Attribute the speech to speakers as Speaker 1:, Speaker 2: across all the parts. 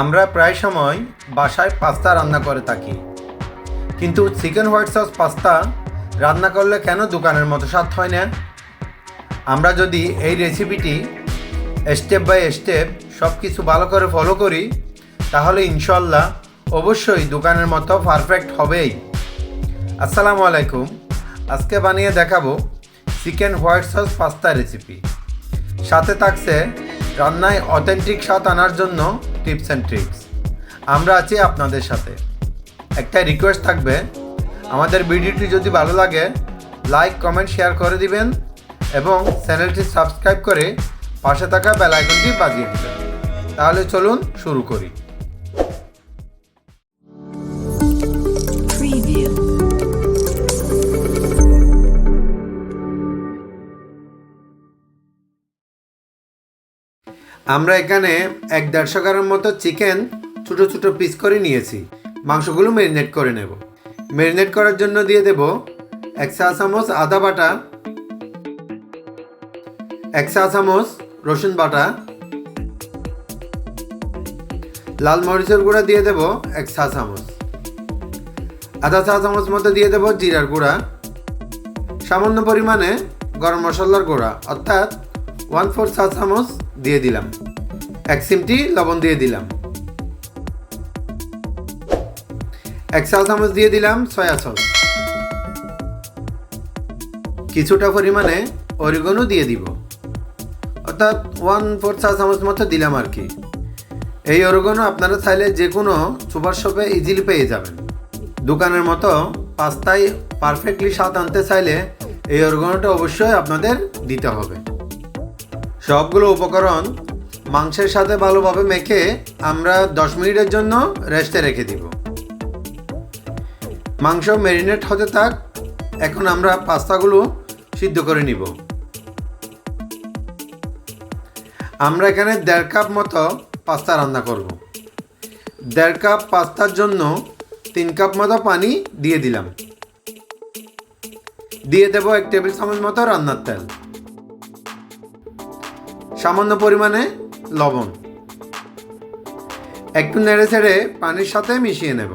Speaker 1: আমরা প্রায় সময় বাসায় পাস্তা রান্না করে থাকি, কিন্তু চিকেন হোয়াইট সস পাস্তা রান্না করলে কেন দোকানের মতো স্বাদ হয় না? আমরা যদি এই রেসিপিটি স্টেপ বাই স্টেপ সব কিছু ভালো করে ফলো করি, তাহলে ইনশাল্লাহ অবশ্যই দোকানের মতো পারফেক্ট হবেই। আসসালামু আলাইকুম। আজকে বানিয়ে দেখাবো chicken white sauce pasta recipe. সাথে থাকছে রান্নায় অথেন্টিক স্বাদ আনার জন্য টিপস অ্যান্ড ট্রিক্স। আমরা আছি আপনাদের সাথে। একটা রিকোয়েস্ট থাকবে, আমাদের ভিডিওটি যদি ভালো লাগে লাইক কমেন্ট শেয়ার করে দিবেন এবং চ্যানেলটি সাবস্ক্রাইব করে পাশে থাকা বেল আইকনটি বাজিয়ে দিবেন। তাহলে চলুন শুরু করি। আমরা এখানে 1-150 গ্রাম মতো চিকেন ছোটো ছোটো পিস করে নিয়েছি। মাংসগুলো ম্যারিনেট করে নেব। ম্যারিনেট করার জন্য দিয়ে দেব 1 চা চামচ আদা বাটা, 1 চা চামচ রসুন বাটা, লাল মরিচের গুঁড়া দিয়ে দেব 1 চা চামচ, আধা চা চামচ মতো দিয়ে দেব জিরার গুঁড়া, সামান্য পরিমাণে গরম মশলার গুঁড়া অর্থাৎ 1/4 চা চামচ দিয়ে দিলাম, 1 চিমটি লবণ দিয়ে দিলাম, 1 চা চামচ দিয়ে দিলাম সয়া সস, কিছুটা পরিমাণে অরিগানো দিয়ে দিব অর্থাৎ 1/4 চা চামচ মতো দিলাম আর কি। এই অরিগানো আপনারা চাইলে যে কোনো সুপার শপে ইজিলি পেয়ে যাবেন। দোকানের মতো পাস্তায় পারফেক্টলি স্বাদ আনতে চাইলে এই অরিগানোটা অবশ্যই আপনাদের দিতে হবে। সবগুলো উপকরণ মাংসের সাথে ভালোভাবে মেখে আমরা 10 মিনিটের জন্য রেস্টে রেখে দিব। মাংস ম্যারিনেট হতে থাক, এখন আমরা পাস্তাগুলো সিদ্ধ করে নিব। আমরা এখানে 1.5 কাপ মতো পাস্তা রান্না করব। 1.5 কাপ পাস্তার জন্য 3 কাপ মতো পানি দিয়ে দিলাম। দিয়ে দেব 1 টেবিল চামচ মতো রান্নার তেল, সামান্য পরিমাণে লবণ, একটু নেড়ে ছেড়ে পানির সাথে মিশিয়ে নেব।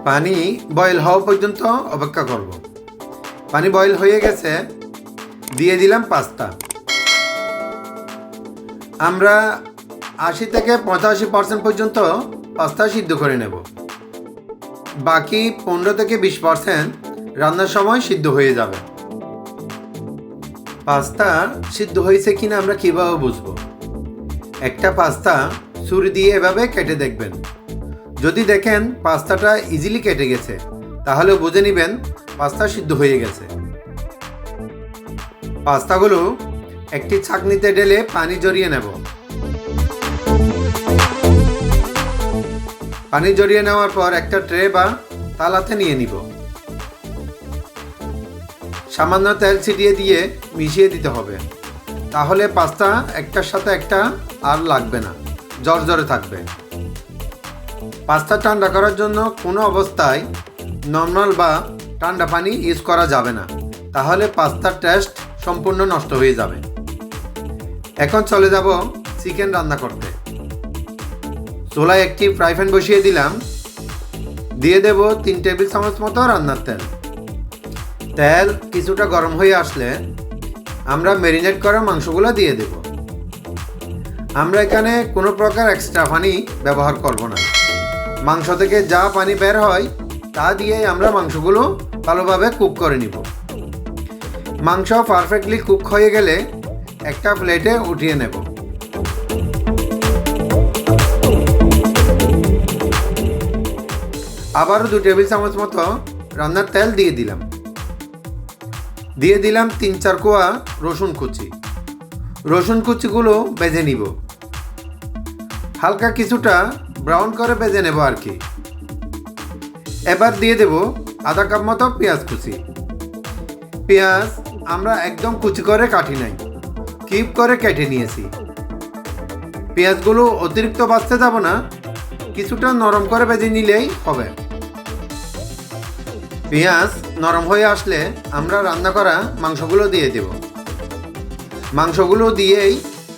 Speaker 1: পানি বয়েল হওয়া পর্যন্ত অপেক্ষা করব। পানি বয়েল হয়ে গেছে, দিয়ে দিলাম পাস্তা। আমরা 80 থেকে 85% পর্যন্ত পাস্তা সিদ্ধ করে নেব। বাকি 15 থেকে 20% রান্নার সময় সিদ্ধ হয়ে যাবে। পাস্তা সিদ্ধ হয়েছে কিনা আমরা কীভাবে বুঝবো? একটা পাস্তা ছুরি দিয়ে এভাবে কেটে দেখবেন। যদি দেখেন পাস্তাটা ইজিলি কেটে গেছে, তাহলে বুঝে নেবেন পাস্তা সিদ্ধ হয়ে গেছে। পাস্তাগুলো একটি ছাঁকনিতে ঢেলে পানি ঝরিয়ে নেব। পানি ঝরিয়ে নেওয়ার পর একটা ট্রে বা থালাতে নিয়ে নিব। সামান্য তেল ছিটিয়ে দিয়ে মিশিয়ে দিতে হবে, তাহলে পাস্তা একটার সাথে একটা আর লাগবে না, জর্জরে থাকবে। পাস্তা ঠান্ডা করার জন্য কোনো অবস্থায় নর্মাল বা ঠান্ডা পানি ইউজ করা যাবে না, তাহলে পাস্তার টেস্ট সম্পূর্ণ নষ্ট হয়ে যাবে। এখন চলে যাব চিকেন রান্না করতে। চুলায় একটি ফ্রাই প্যান বসিয়ে দিলাম। দিয়ে দেব 3 টেবিল চামচ মতো রান্নার তেল। তেল কিছুটা গরম হয়ে আসলে আমরা ম্যারিনেট করা মাংসগুলো দিয়ে দেব। আমরা এখানে কোনো প্রকার এক্সট্রা পানি ব্যবহার করব না। মাংস থেকে যা পানি বের হয় তা দিয়ে আমরা মাংসগুলো ভালোভাবে কুক করে নিব। মাংস পারফেক্টলি কুক হয়ে গেলে একটা প্লেটে উঠিয়ে নেব। আবারও 2 টেবিল চামচ মতো রান্নার তেল দিয়ে দিলাম। দিয়ে দিলাম 3-4 কোয়া রসুন কুচি। রসুন কুচিগুলো ভেজে নিব, হালকা কিছুটা ব্রাউন করে ভেজে নেব আর কি। এবার দিয়ে দেব আধা কাপ মতো পেঁয়াজ কুচি। পেঁয়াজ আমরা একদম কুচি করে কাটি নাই, কিউব করে কেটে নিয়েছি। পেঁয়াজগুলো অতিরিক্ত ভাজতে যাব না, কিছুটা নরম করে ভেজে নিলেই হবে। পেঁয়াজ নরম হয়ে আসলে আমরা রান্না করা মাংসগুলো দিয়ে দেব। মাংসগুলো দিয়েই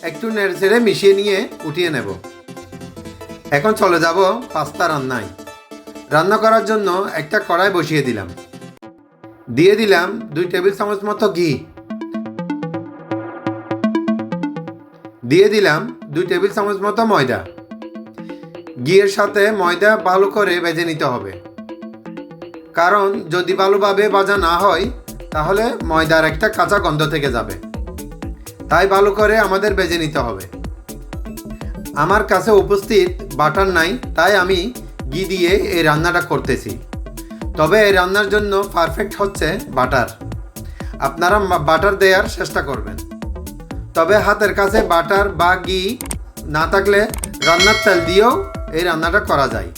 Speaker 1: একটু নেড়ে চেড়ে মিশিয়ে নিয়ে উঠিয়ে নেব। এখন চলে যাব পাস্তা রান্নায়। রান্না করার জন্য একটা কড়াই বসিয়ে দিলাম। দিয়ে দিলাম 2 টেবিল চামচ মতো ঘি। দিয়ে দিলাম 2 টেবিল চামচ মতো ময়দা। ঘিয়ের সাথে ময়দা ভালো করে ভেজে নিতে হবে, কারণ যদি ভালোভাবে ভাজা না হয় তাহলে ময়দার একটা কাঁচা গন্ধ থেকে যাবে। তাই ভালো করে আমাদের ভেজে নিতে হবে। আমার কাছে উপস্থিত বাটার নাই, তাই আমি ঘি দিয়ে এই রান্নাটা করতেছি। তবে এই রান্নার জন্য পারফেক্ট হচ্ছে বাটার। আপনারা বাটার দেওয়ার চেষ্টা করবেন। তবে হাতের কাছে বাটার বা ঘি না থাকলে রান্নার তেল দিয়েও এই রান্নাটা করা যায়।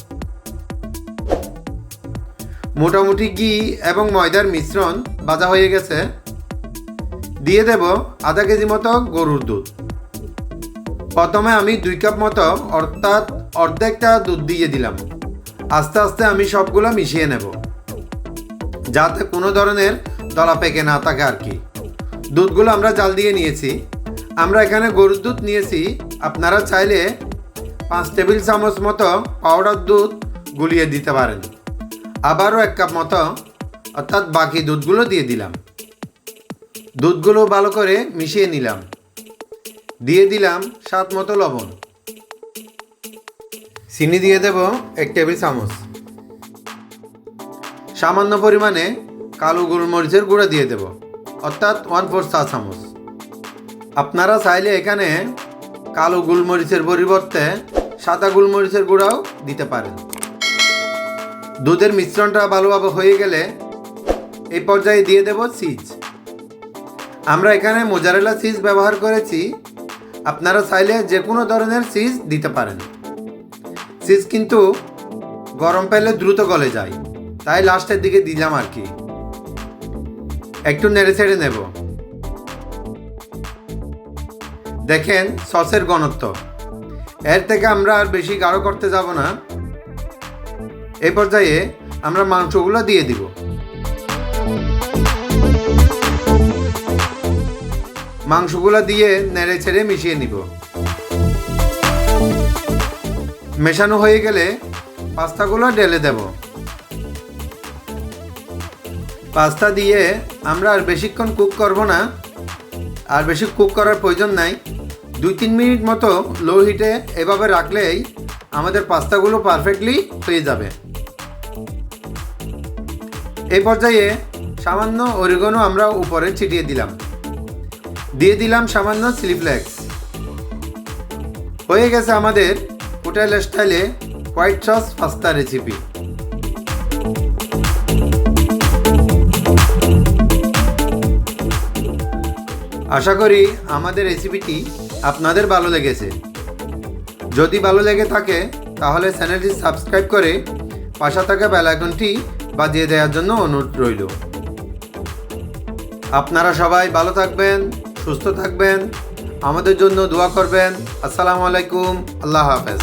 Speaker 1: মোটামুটি ঘি এবং ময়দার মিশ্রণ ভাজা হয়ে গেছে। দিয়ে দেব আধা কেজি মতো গরুর দুধ। প্রথমে আমি 2 কাপ মতো অর্থাৎ অর্ধেকটা দুধ দিয়ে দিলাম। আস্তে আস্তে আমি সবগুলো মিশিয়ে নেব, যাতে কোনো ধরনের দলা পেকে না থাকে আর কি। দুধগুলো আমরা জাল দিয়ে নিয়েছি। আমরা এখানে গরুর দুধ নিয়েছি। আপনারা চাইলে 5 টেবিল চামচ মতো পাউডার দুধ গুলিয়ে দিতে পারেন। আবারও 1 কাপ মতো অর্থাৎ বাকি দুধগুলো দিয়ে দিলাম। দুধগুলো ভালো করে মিশিয়ে নিলাম। দিয়ে দিলাম স্বাদ মতো লবণ। চিনি দিয়ে দেব 1 টেবিল চামচ। সামান্য পরিমাণে কালো গোলমরিচের গুঁড়া দিয়ে দেব, অর্থাৎ 1/4 চা চামচ। আপনারা চাইলে এখানে কালো গোলমরিচের পরিবর্তে সাদা গোলমরিচের গুঁড়াও দিতে পারেন। দুধের মিশ্রণটা ভালোভাবে হয়ে গেলে এই পর্যায়ে দিয়ে দেব চিজ। আমরা এখানে মোজারেলা চিজ ব্যবহার করেছি। আপনারা চাইলে যে কোনো ধরনের চিজ দিতে পারেন। চিজ কিন্তু গরম পেলে দ্রুত গলে যায়, তাই লাস্টের দিকে দিলাম আর কি। একটু নেড়ে ছেড়ে নেব। দেখেন সসের ঘনত্ব। এর থেকে আমরা আর বেশি গাঢ় করতে যাব না। এই পর্যায়ে আমরা মাংসগুলো দিয়ে দিব। মাংসগুলো দিয়ে নেড়ে ছেড়ে মিশিয়ে নিব। মেশানো হয়ে গেলে পাস্তাগুলো ঢেলে দেব। পাস্তা দিয়ে আমরা আর বেশিক্ষণ কুক করব না। আর বেশি কুক করার প্রয়োজন নাই। 2-3 মিনিট মতো লো হিটে এভাবে রাখলেই আমাদের পাস্তাগুলো পারফেক্টলি হয়ে যাবে। এই পর্যায়ে সামান্য অরিগানো আমরা উপরে ছিটিয়ে দিলাম। দিয়ে দিলাম সামান্য চিলি ফ্লেক্স। হয়ে গেছে আমাদের হোটেল স্টাইলে হোয়াইট সস পাস্তা রেসিপি। আশা করি আমাদের রেসিপিটি আপনাদের ভালো লেগেছে। যদি ভালো লেগে থাকে তাহলে চ্যানেলটি সাবস্ক্রাইব করে পাশে থাকা বেল আইকনটি বাজিয়ে দেওয়ার জন্য অনুরোধ রইল। আপনারা সবাই ভালো থাকবেন, সুস্থ থাকবেন, আমাদের জন্য দোয়া করবেন। আসসালামু আলাইকুম, আল্লাহ হাফেজ।